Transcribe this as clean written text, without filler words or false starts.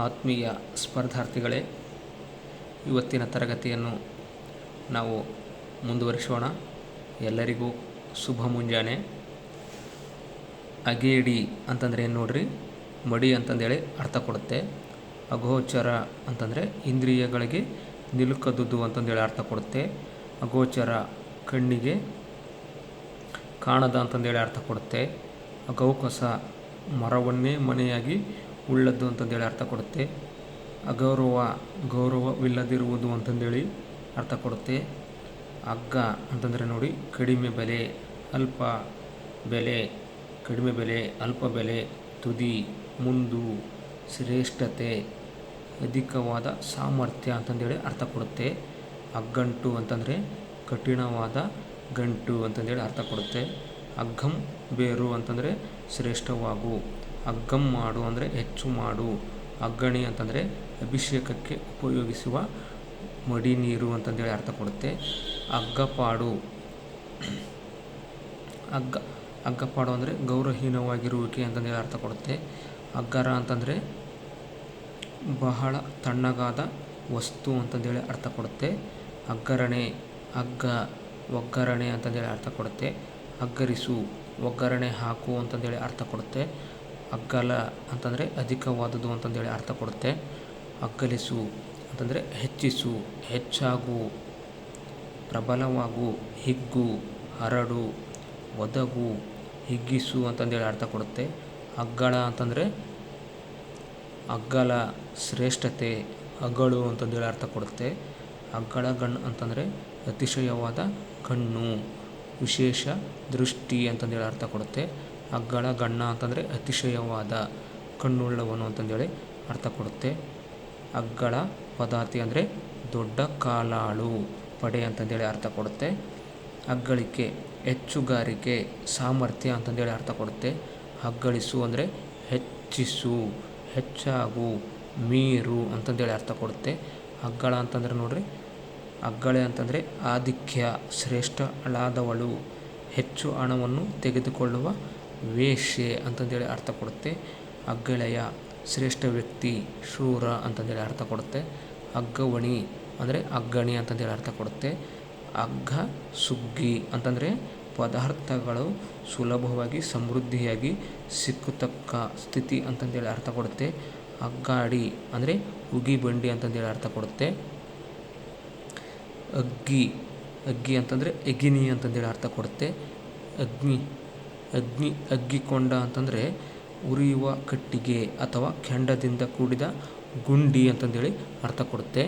ಆತ್ಮೀಯ ಸ್ಪರ್ಧಾರ್ಥಿಗಳೇ, ಇವತ್ತಿನ ತರಗತಿಯನ್ನು ನಾವು ಮುಂದುವರಿಸೋಣ. ಎಲ್ಲರಿಗೂ ಶುಭ ಮುಂಜಾನೆ. ಅಗೇಡಿ ಅಂತಂದರೆ ಏನು ನೋಡ್ರಿ, ಮಡಿ ಅಂತಂದೇಳಿ ಅರ್ಥ ಕೊಡುತ್ತೆ. ಅಗೋಚರ ಅಂತಂದರೆ ಇಂದ್ರಿಯಗಳಿಗೆ ನಿಲುಕದುದು ಅಂತಂದೇಳಿ ಅರ್ಥ ಕೊಡುತ್ತೆ. ಅಗೋಚರ ಕಣ್ಣಿಗೆ ಕಾಣದ ಅಂತಂದೇಳಿ ಅರ್ಥ ಕೊಡುತ್ತೆ. ಅಗೌಕಸ ಮರವನ್ನೇ ಮನೆಯಾಗಿ ಉಳ್ಳದ್ದು ಅಂತಂದೇಳಿ ಅರ್ಥ ಕೊಡುತ್ತೆ. ಅಗೌರವ ಗೌರವವಿಲ್ಲದಿರುವುದು ಅಂತಂದೇಳಿ ಅರ್ಥ ಕೊಡುತ್ತೆ. ಅಗ್ಗ ಅಂತಂದರೆ ನೋಡಿ, ಕಡಿಮೆ ಬೆಲೆ, ಅಲ್ಪ ಬೆಲೆ, ಕಡಿಮೆ ಬೆಲೆ, ಅಲ್ಪ ಬೆಲೆ, ತುದಿ, ಮುಂದು, ಶ್ರೇಷ್ಠತೆ, ಅಧಿಕವಾದ ಸಾಮರ್ಥ್ಯ ಅಂತಂದೇಳಿ ಅರ್ಥ ಕೊಡುತ್ತೆ. ಅಗ್ಗಂಟು ಅಂತಂದರೆ ಕಠಿಣವಾದ ಗಂಟು ಅಂತಂದೇಳಿ ಅರ್ಥ ಕೊಡುತ್ತೆ. ಅಗ್ಗಂ ಬೇರು ಅಂತಂದರೆ ಶ್ರೇಷ್ಠವಾಗು. ಅಗ್ಗಂ ಮಾಡು ಅಂದರೆ ಹೆಚ್ಚು ಮಾಡು. ಅಗ್ಗಣಿ ಅಂತಂದರೆ ಅಭಿಷೇಕಕ್ಕೆ ಉಪಯೋಗಿಸುವ ಮಡಿ ನೀರು ಅಂತಂದೇಳಿ ಅರ್ಥ ಕೊಡುತ್ತೆ. ಅಗ್ಗಪಾಡು ಅಗ್ಗಪಾಡು ಅಂದರೆ ಗೌರವಹೀನವಾಗಿರುವಿಕೆ ಅಂತಂದೇಳಿ ಅರ್ಥ ಕೊಡುತ್ತೆ. ಅಗ್ಗರ ಅಂತಂದರೆ ಬಹಳ ತಣ್ಣಗಾದ ವಸ್ತು ಅಂತಂದೇಳಿ ಅರ್ಥ ಕೊಡುತ್ತೆ. ಅಗ್ಗರಣೆ, ಅಗ್ಗ, ಒಗ್ಗರಣೆ ಅಂತಂದೇಳಿ ಅರ್ಥ ಕೊಡುತ್ತೆ. ಅಗ್ಗರಿಸು, ಒಗ್ಗರಣೆ ಹಾಕು ಅಂತಂದೇಳಿ ಅರ್ಥ ಕೊಡುತ್ತೆ. ಅಗ್ಗಲ ಅಂತಂದರೆ ಅಧಿಕವಾದುದು ಅಂತಂದೇಳಿ ಅರ್ಥ ಕೊಡುತ್ತೆ. ಅಗ್ಗಲಿಸು ಅಂತಂದರೆ ಹೆಚ್ಚಿಸು, ಹೆಚ್ಚಾಗು, ಪ್ರಬಲವಾಗು, ಹಿಗ್ಗು, ಹರಡು, ಒದಗು, ಹಿಗ್ಗಿಸು ಅಂತಂದೇಳಿ ಅರ್ಥ ಕೊಡುತ್ತೆ. ಅಗ್ಗಳ ಅಂತಂದರೆ ಅಗ್ಗಲ, ಶ್ರೇಷ್ಠತೆ, ಅಗಳು ಅಂತಂದೇಳಿ ಅರ್ಥ ಕೊಡುತ್ತೆ. ಅಗ್ಗಳ ಗಣ್ಣು ಅಂತಂದರೆ ಅತಿಶಯವಾದ ಕಣ್ಣು, ವಿಶೇಷ ದೃಷ್ಟಿ ಅಂತಂದೇಳಿ ಅರ್ಥ ಕೊಡುತ್ತೆ. ಅಗ್ಗಳ ಗಣ್ಣ ಅಂತಂದರೆ ಅತಿಶಯವಾದ ಕಣ್ಣುಳ್ಳವನು ಅಂತಂದೇಳಿ ಅರ್ಥ ಕೊಡುತ್ತೆ. ಅಗ್ಗಳ ಪದಾತಿ ಅಂದರೆ ದೊಡ್ಡ ಕಾಲಾಳು, ಪಡೆ ಅಂತಂದೇಳಿ ಅರ್ಥ ಕೊಡುತ್ತೆ. ಅಗ್ಗಳಿಕೆ, ಹೆಚ್ಚುಗಾರಿಕೆ, ಸಾಮರ್ಥ್ಯ ಅಂತಂದೇಳಿ ಅರ್ಥ ಕೊಡುತ್ತೆ. ಅಗ್ಗಳಿಸು ಅಂದರೆ ಹೆಚ್ಚಿಸು, ಹೆಚ್ಚಾಗು, ಮೀರು ಅಂತಂದೇಳಿ ಅರ್ಥ ಕೊಡುತ್ತೆ. ಅಗ್ಗಳ ಅಂತಂದರೆ ನೋಡ್ರಿ, ಅಗ್ಗಳೆ ಅಂತಂದರೆ ಆಧಿಕ್ಯ, ಶ್ರೇಷ್ಠಳಾದವಳು, ಹೆಚ್ಚು ಹಣವನ್ನು ತೆಗೆದುಕೊಳ್ಳುವ ವೇಶ್ಯೆ ಅಂತಂದೇಳಿ ಅರ್ಥ ಕೊಡುತ್ತೆ. ಅಗ್ಗಳೆಯ, ಶ್ರೇಷ್ಠ ವ್ಯಕ್ತಿ, ಶೂರ ಅಂತಂದೇಳಿ ಅರ್ಥ ಕೊಡುತ್ತೆ. ಅಗ್ಗವಣಿ ಅಂದರೆ ಅಗ್ಗಣಿ ಅಂತಂದೇಳಿ ಅರ್ಥ ಕೊಡುತ್ತೆ. ಅಗ್ಗ ಸುಗ್ಗಿ ಅಂತಂದರೆ ಪದಾರ್ಥಗಳು ಸುಲಭವಾಗಿ ಸಮೃದ್ಧಿಯಾಗಿ ಸಿಕ್ಕತಕ್ಕ ಸ್ಥಿತಿ ಅಂತಂದೇಳಿ ಅರ್ಥ ಕೊಡುತ್ತೆ. ಅಗ್ಗಾಡಿ ಅಂದರೆ ಉಗಿ ಬಂಡಿ ಅಂತಂದೇಳಿ ಅರ್ಥ ಕೊಡುತ್ತೆ. ಅಗ್ಗಿ ಅಂತಂದರೆ ಎಗಿನಿ ಅಂತಂದೇಳಿ ಅರ್ಥ ಕೊಡುತ್ತೆ. ಅಗ್ಗಿಕೊಂಡ ಅಂತಂದರೆ ಉರಿಯುವ ಕಟ್ಟಿಗೆ ಅಥವಾ ಕೆಂಡದಿಂದ ಕೂಡಿದ ಗುಂಡಿ ಅಂತಂದೇಳಿ ಅರ್ಥ ಕೊಡುತ್ತೆ.